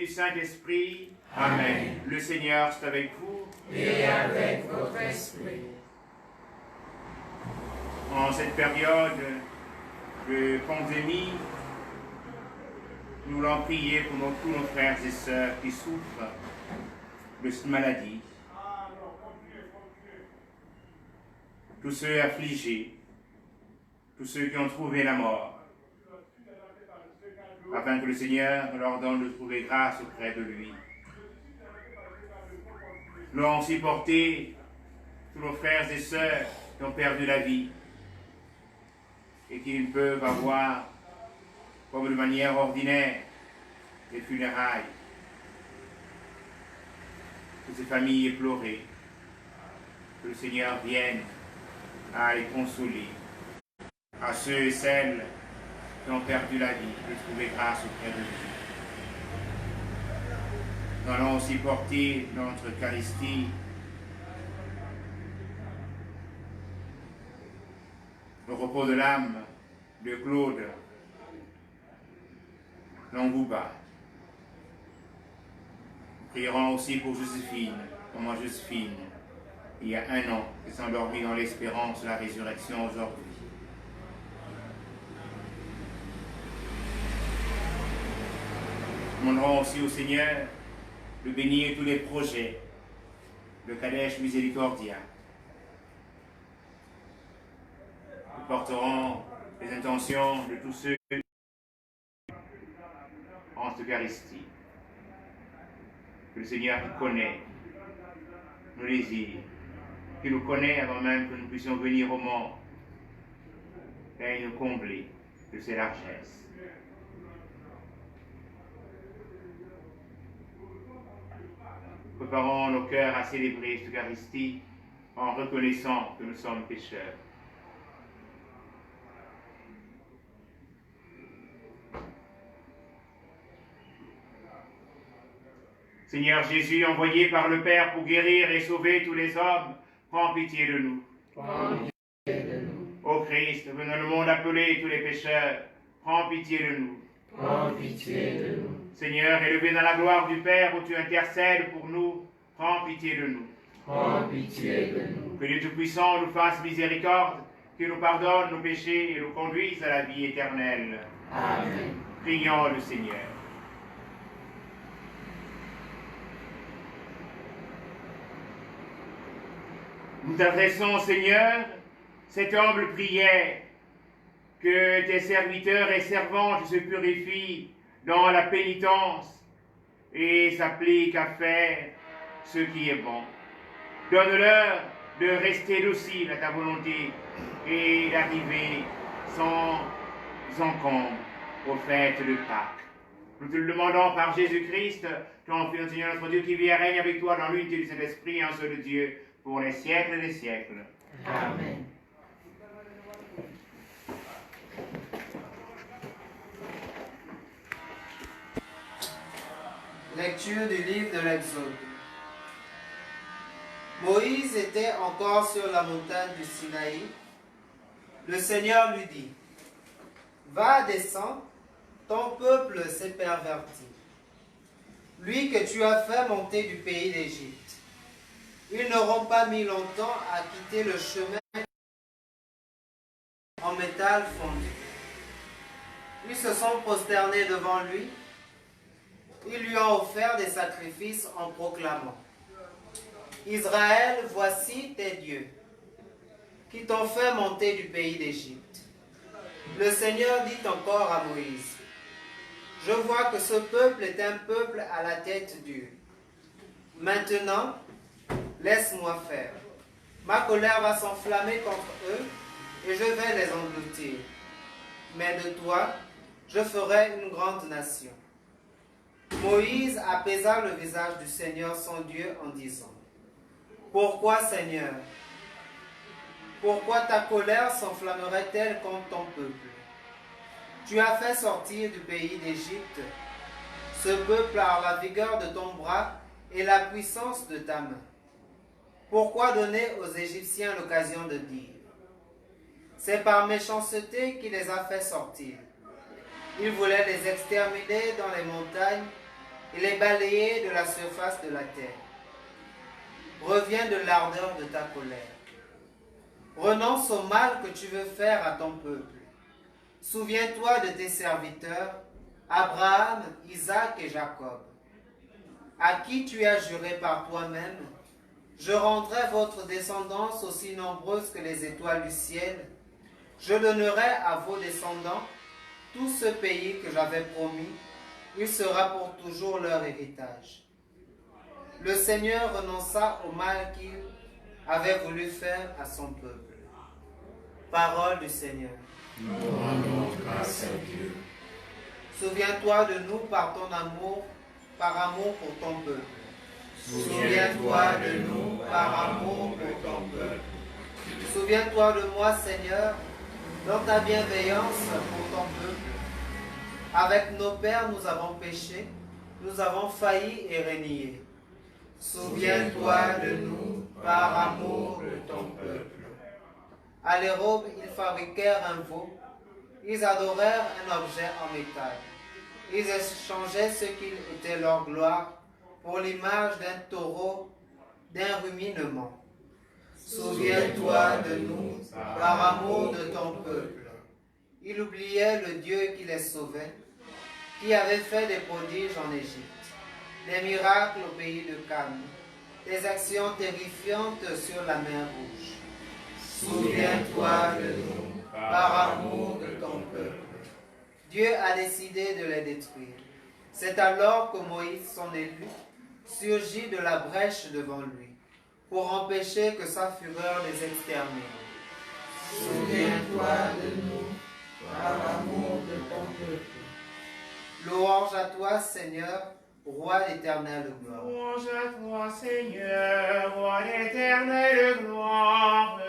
du Saint-Esprit. Amen. Le Seigneur est avec vous. Et avec votre esprit. En cette période de pandémie, nous voulons prier pour tous nos frères et sœurs qui souffrent de cette maladie. Tous ceux affligés, tous ceux qui ont trouvé la mort, afin que le Seigneur leur donne de trouver grâce auprès de lui. Nous avons aussi porté tous nos frères et sœurs qui ont perdu la vie et qui ne peuvent avoir, comme de manière ordinaire, des funérailles. Que ces familles éplorées, que le Seigneur vienne à les consoler. À ceux et celles qui ont perdu la vie, de trouver grâce auprès de lui. Nous allons aussi porter dans notre Eucharistie le repos de l'âme de Claude Langouba. Nous prierons aussi pour Joséphine, maman Joséphine, il y a 1 an, qui s'est endormie dans l'espérance de la résurrection aujourd'hui. Nous demanderons aussi au Seigneur de bénir tous les projets de Kadèche Miséricordia. Nous porterons les intentions de tous ceux en Eucharistie. Que le Seigneur qui connaît nos désirs, qui nous connaît avant même que nous puissions venir au monde, et nous combler de ses largesses. Préparons nos cœurs à célébrer cette Eucharistie en reconnaissant que nous sommes pécheurs. Seigneur Jésus, envoyé par le Père pour guérir et sauver tous les hommes, prends pitié de nous. Prends pitié de nous. Ô Christ, venant dans le monde appeler tous les pécheurs, prends pitié de nous. Prends pitié de nous. Seigneur, élevé dans la gloire du Père où tu intercèdes pour nous, prends pitié de nous. Prends pitié de nous. Que Dieu Tout-Puissant nous fasse miséricorde, qu'il nous pardonne nos péchés et nous conduise à la vie éternelle. Amen. Prions le Seigneur. Nous t'adressons, Seigneur, cette humble prière, que tes serviteurs et servantes se purifient dans la pénitence et s'appliquent à faire ce qui est bon. Donne-leur de rester dociles à ta volonté et d'arriver sans encombre aux fêtes de Pâques. Nous te le demandons par Jésus-Christ, ton Fils, Seigneur notre Dieu, qui vit et règne avec toi dans l'unité du Saint-Esprit, un seul Dieu, pour les siècles des siècles. Amen. Lecture du livre de l'Exode. Moïse était encore sur la montagne du Sinaï. Le Seigneur lui dit, « Va, descends, ton peuple s'est perverti. Lui que tu as fait monter du pays d'Égypte. Ils n'auront pas mis longtemps à quitter le chemin en métal fondu. Ils se sont prosternés devant lui. Ils lui ont offert des sacrifices en proclamant, « Israël, voici tes dieux, qui t'ont fait monter du pays d'Égypte. » Le Seigneur dit encore à Moïse, « Je vois que ce peuple est un peuple à la tête dure. Maintenant, laisse-moi faire. Ma colère va s'enflammer contre eux et je vais les engloutir. Mais de toi, je ferai une grande nation. » Moïse apaisa le visage du Seigneur son Dieu en disant, « Pourquoi, Seigneur? Pourquoi ta colère s'enflammerait-elle contre ton peuple? Tu as fait sortir du pays d'Égypte ce peuple par la vigueur de ton bras et la puissance de ta main. Pourquoi donner aux Égyptiens l'occasion de dire, c'est par méchanceté qu'il les a fait sortir. Il voulait les exterminer dans les montagnes et les balayer de la surface de la terre. Reviens de l'ardeur de ta colère. Renonce au mal que tu veux faire à ton peuple. Souviens-toi de tes serviteurs, Abraham, Isaac et Jacob, à qui tu as juré par toi-même, je rendrai votre descendance aussi nombreuse que les étoiles du ciel. Je donnerai à vos descendants tout ce pays que j'avais promis. Il sera pour toujours leur héritage. Le Seigneur renonça au mal qu'il avait voulu faire à son peuple. Parole du Seigneur. Nous rendons grâce à Dieu. Souviens-toi de nous par ton amour, par amour pour ton peuple. Souviens-toi de nous par amour pour ton peuple. Souviens-toi de moi, Seigneur, dans ta bienveillance pour ton peuple. Avec nos pères, nous avons péché, nous avons failli et renié. Souviens-toi de nous par amour de ton peuple. À l'aube, ils fabriquèrent un veau. Ils adorèrent un objet en métal. Ils échangeaient ce qu'il était leur gloire pour l'image d'un taureau, d'un ruminement. Souviens-toi de nous par amour de ton peuple. Ils oubliaient le Dieu qui les sauvait, qui avait fait des prodiges en Égypte, des miracles au pays de Canaan, des actions terrifiantes sur la mer Rouge. Souviens-toi de nous par amour de ton peuple. Dieu a décidé de les détruire. C'est alors que Moïse, son élu, surgit de la brèche devant lui, pour empêcher que sa fureur les extermine. Souviens-toi de nous par amour de ton peuple. Louange à toi, Seigneur, Roi d'éternelle gloire. Louange à toi, Seigneur, Roi d'éternelle gloire.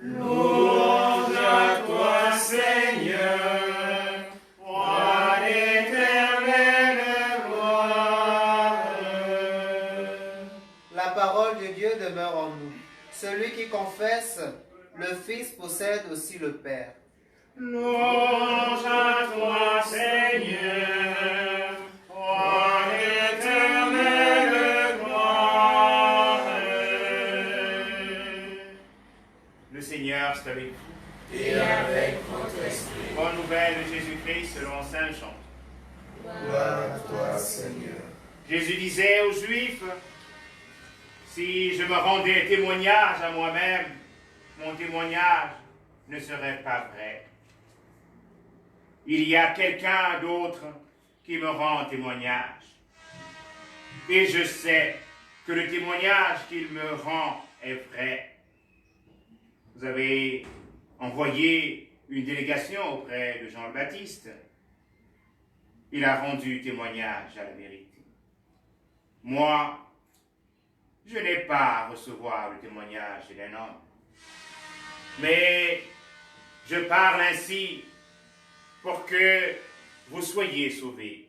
Louange à toi, Seigneur, Roi d'éternelle gloire. La parole de Dieu demeure en nous. Celui qui confesse le Fils possède aussi le Père. Louange à toi, Seigneur, Roi d'éternelle gloire. Le Seigneur est avec vous. et avec votre esprit. Bonne nouvelle de Jésus-Christ selon Saint Jean. Gloire à toi, Seigneur. Jésus disait aux Juifs, si je me rendais témoignage à moi-même, mon témoignage ne serait pas vrai. Il y a quelqu'un d'autre qui me rend témoignage. Et je sais que le témoignage qu'il me rend est vrai. Vous avez envoyé une délégation auprès de Jean le Baptiste. Il a rendu témoignage à la vérité. Moi, je n'ai pas à recevoir le témoignage d'un homme. Mais je parle ainsi pour que vous soyez sauvés.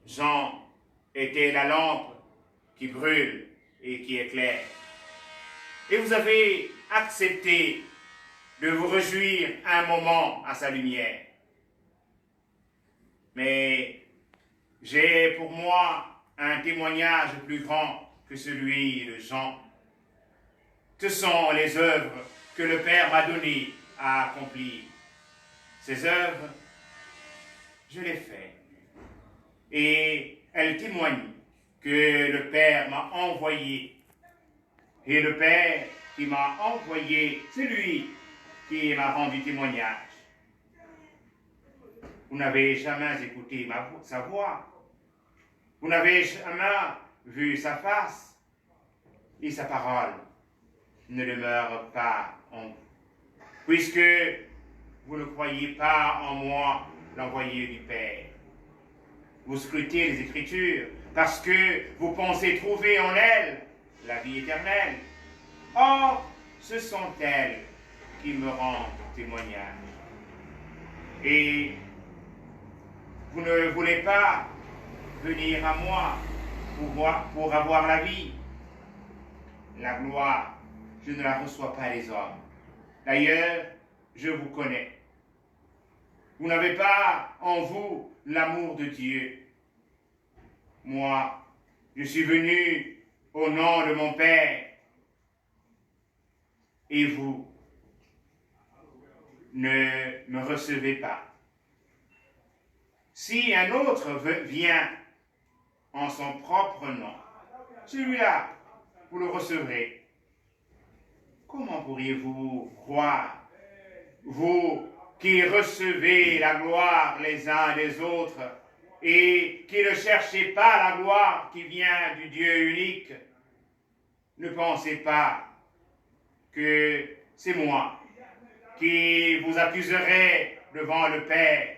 Jean était la lampe qui brûle et qui éclaire. Et vous avez accepté de vous réjouir un moment à sa lumière. Mais j'ai pour moi un témoignage plus grand que celui de Jean. Ce sont les œuvres que le Père m'a données à accomplir. Ces œuvres, je les fais. Et elles témoignent que le Père m'a envoyé. Et le Père qui m'a envoyé, c'est lui qui m'a rendu témoignage. Vous n'avez jamais écouté sa voix. Vous n'avez jamais vu sa face. Et sa parole ne demeure pas en vous. Puisque vous ne croyez pas en moi, l'envoyé du Père. Vous scrutez les Écritures parce que vous pensez trouver en elles la vie éternelle. Or, ce sont elles qui me rendent témoignage. Et vous ne voulez pas venir à moi pour avoir la vie. La gloire, je ne la reçois pas des hommes. D'ailleurs, je vous connais. Vous n'avez pas en vous l'amour de Dieu. Moi, je suis venu au nom de mon Père. Et vous ne me recevez pas. Si un autre vient en son propre nom, celui-là, vous le recevrez. Comment pourriez-vous croire, vous qui recevez la gloire les uns des autres et qui ne cherchez pas la gloire qui vient du Dieu unique? Ne pensez pas que c'est moi qui vous accuserai devant le Père.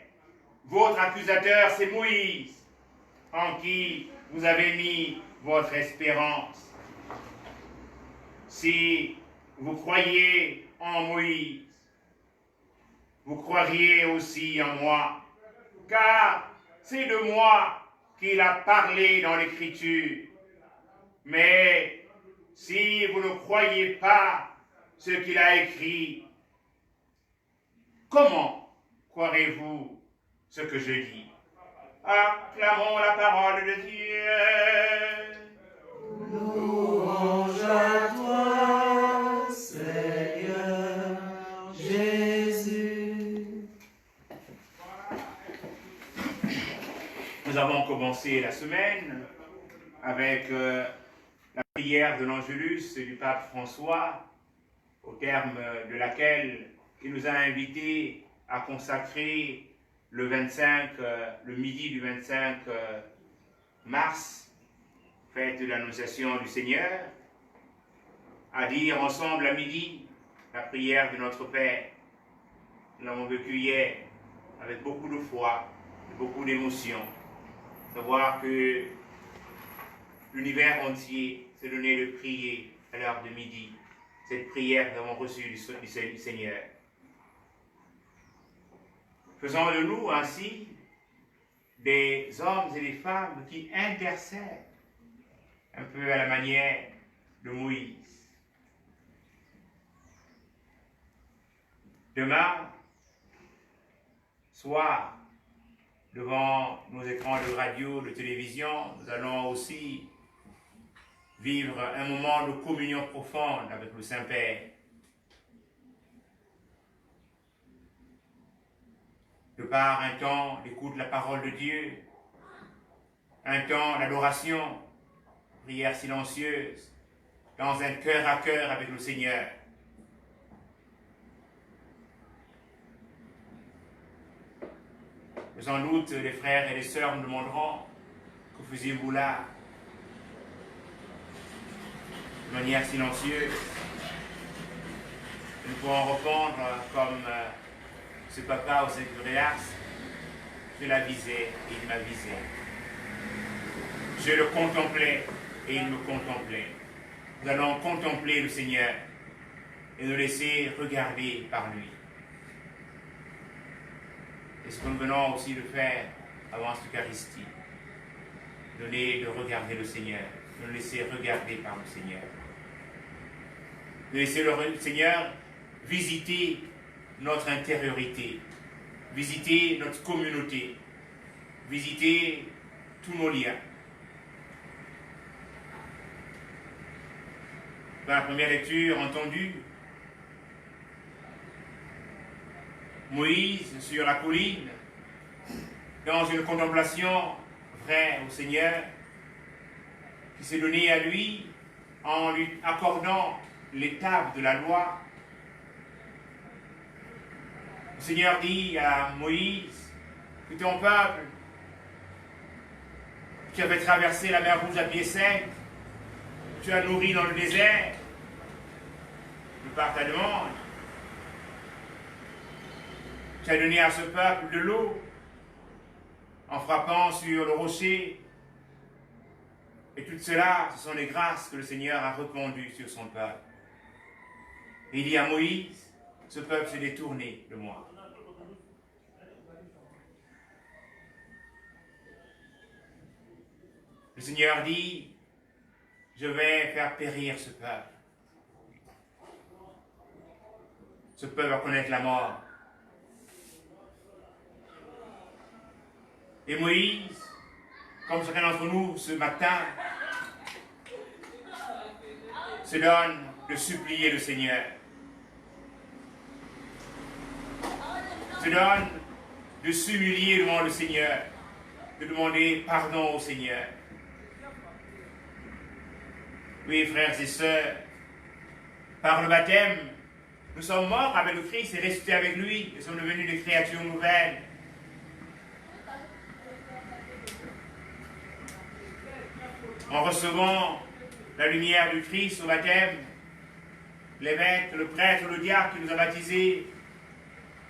Votre accusateur, c'est Moïse, en qui vous avez mis votre espérance. Si vous croyez en Moïse, vous croiriez aussi en moi, car c'est de moi qu'il a parlé dans l'Écriture. Mais si vous ne croyez pas ce qu'il a écrit, comment croirez-vous ce que je dis? Acclamons la parole de Dieu. Louange à toi, Seigneur Jésus. Nous avons commencé la semaine avec la prière de l'Angélus du pape François, au terme de laquelle il nous a invités à consacrer le midi du 25 mars, fête de l'Annonciation du Seigneur, à dire ensemble à midi la prière de notre Père. Nous l'avons vécu hier avec beaucoup de foi, beaucoup d'émotion. Savoir que l'univers entier s'est donné de prier à l'heure de midi. Cette prière que nous avons reçue du Seigneur. Faisons de nous ainsi des hommes et des femmes qui intercèdent un peu à la manière de Moïse. Demain soir, devant nos écrans de radio, de télévision, nous allons aussi vivre un moment de communion profonde avec le Saint-Père. De par un temps d'écoute de la parole de Dieu, un temps d'adoration, prière silencieuse, dans un cœur à cœur avec le Seigneur. Sans doute, les frères et les sœurs nous demanderont, que faisiez-vous là? De manière silencieuse. Nous pourrons répondre comme ce papa au Sécuréas, je la visais et il m'a visé. Je le contemplais et il me contemplait. Nous allons contempler le Seigneur et nous laisser regarder par lui. Et ce que nous venons aussi de faire avant cette Eucharistie, donner de regarder le Seigneur, de nous laisser regarder par le Seigneur. De laisser le Seigneur visiter notre intériorité, visiter notre communauté, visiter tous nos liens. Dans la première lecture entendue, Moïse sur la colline, dans une contemplation vraie au Seigneur, qui s'est donné à lui en lui accordant l'étape de la loi. Le Seigneur dit à Moïse que ton peuple, tu avais traversé la mer Rouge à pied sec, tu as nourri dans le désert, de par ta demande. Tu as donné à ce peuple de l'eau en frappant sur le rocher. Et tout cela, ce sont les grâces que le Seigneur a répandues sur son peuple. Et il dit à Moïse, ce peuple s'est détourné de moi. Le Seigneur dit, je vais faire périr ce peuple. Ce peuple va connaître la mort. Et Moïse, comme chacun d'entre nous ce matin, se donne de supplier le Seigneur. Se donne de s'humilier devant le Seigneur, de demander pardon au Seigneur. Oui, frères et sœurs, par le baptême, nous sommes morts avec le Christ et ressuscités avec lui. Nous sommes devenus des créatures nouvelles. En recevant la lumière du Christ au baptême, l'évêque, le prêtre, le diacre qui nous a baptisés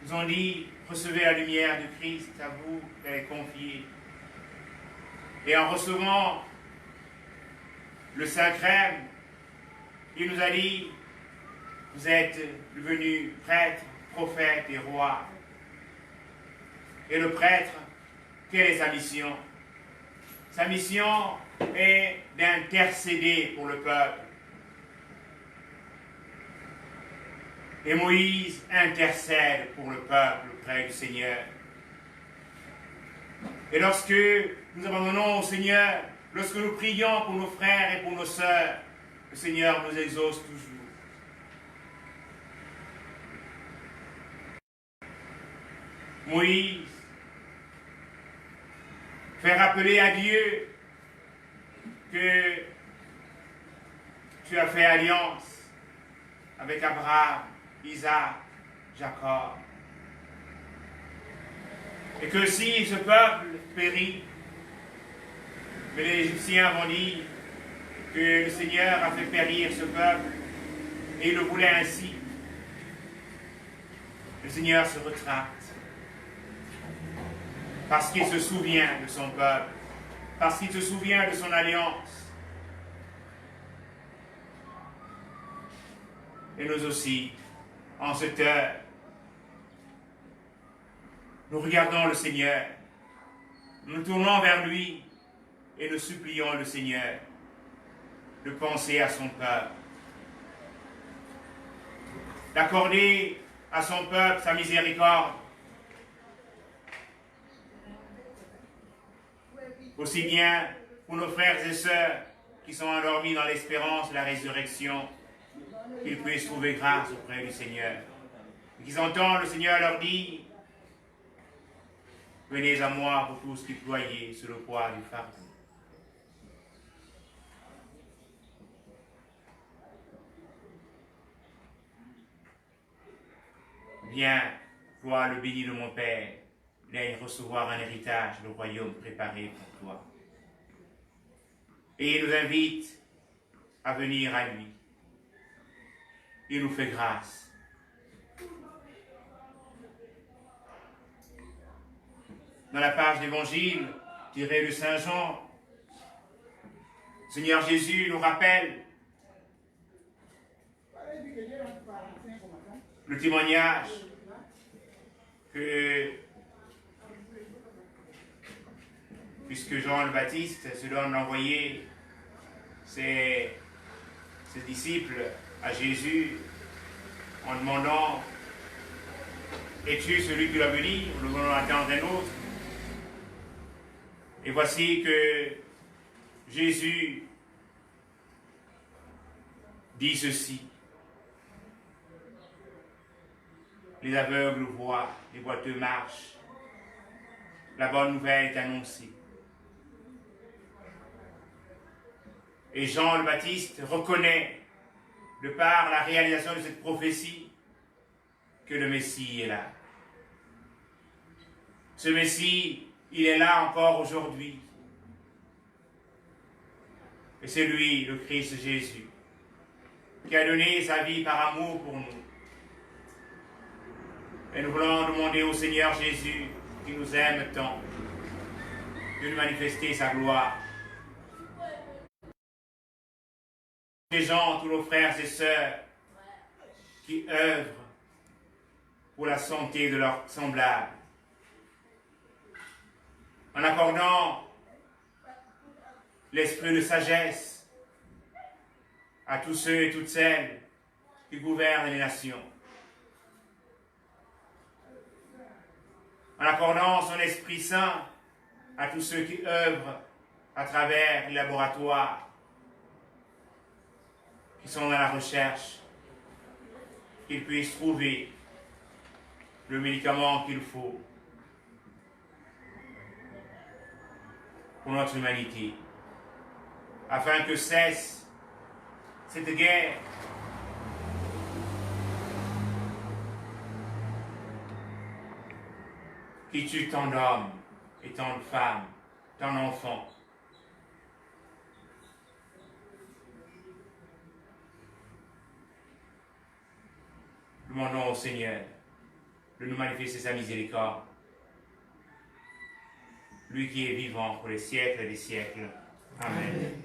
nous ont dit, recevez la lumière du Christ, à vous qu'elle est confiée. Et en recevant le Saint-Crème, il nous a dit, vous êtes devenus prêtres, prophètes et rois. Et le prêtre, quelle est sa mission? Sa mission est d'intercéder pour le peuple. Et Moïse intercède pour le peuple auprès du Seigneur. Et lorsque nous abandonnons au Seigneur, lorsque nous prions pour nos frères et pour nos sœurs, le Seigneur nous exauce toujours. Moïse fait rappeler à Dieu que tu as fait alliance avec Abraham, Isaac, Jacob. Et que si ce peuple périt, mais les Égyptiens vont dire que le Seigneur a fait périr ce peuple, et il le voulait ainsi, le Seigneur se retracte. Parce qu'il se souvient de son peuple, parce qu'il se souvient de son alliance. Et nous aussi, en cette heure, nous regardons le Seigneur, nous nous tournons vers lui et nous supplions le Seigneur de penser à son peuple, d'accorder à son peuple sa miséricorde, aussi bien pour nos frères et sœurs qui sont endormis dans l'espérance de la résurrection, qu'ils puissent trouver grâce auprès du Seigneur. Et qu'ils entendent le Seigneur leur dire, venez à moi pour tous qui ployez sous le poids du fardeau. Viens, toi le béni de mon Père, viens recevoir un héritage, le royaume préparé pour toi. Et il nous invite à venir à lui. Il nous fait grâce. Dans la page d'évangile tirée de Saint Jean, le Seigneur Jésus nous rappelle le témoignage que, puisque Jean le Baptiste se donne d'envoyer ses disciples à Jésus en demandant « Es-tu celui qui doit venir ?» Nous voulons attendre un autre. Et voici que Jésus dit ceci. Les aveugles voient, les boiteux marchent. La bonne nouvelle est annoncée. Et Jean le Baptiste reconnaît, de par la réalisation de cette prophétie, que le Messie est là. Ce Messie, il est là encore aujourd'hui. Et c'est lui, le Christ Jésus, qui a donné sa vie par amour pour nous. Et nous voulons demander au Seigneur Jésus, qui nous aime tant, de nous manifester sa gloire. Les gens, tous nos frères et sœurs, qui œuvrent pour la santé de leurs semblables, en accordant l'esprit de sagesse à tous ceux et toutes celles qui gouvernent les nations, en accordant son Esprit Saint à tous ceux qui œuvrent à travers les laboratoires, qui sont dans la recherche, qu'ils puissent trouver le médicament qu'il faut pour notre humanité, afin que cesse cette guerre qui tue tant d'hommes et tant de femmes, tant d'enfants. Demandons au Seigneur de nous manifester sa miséricorde, lui qui est vivant pour les siècles des siècles. Amen.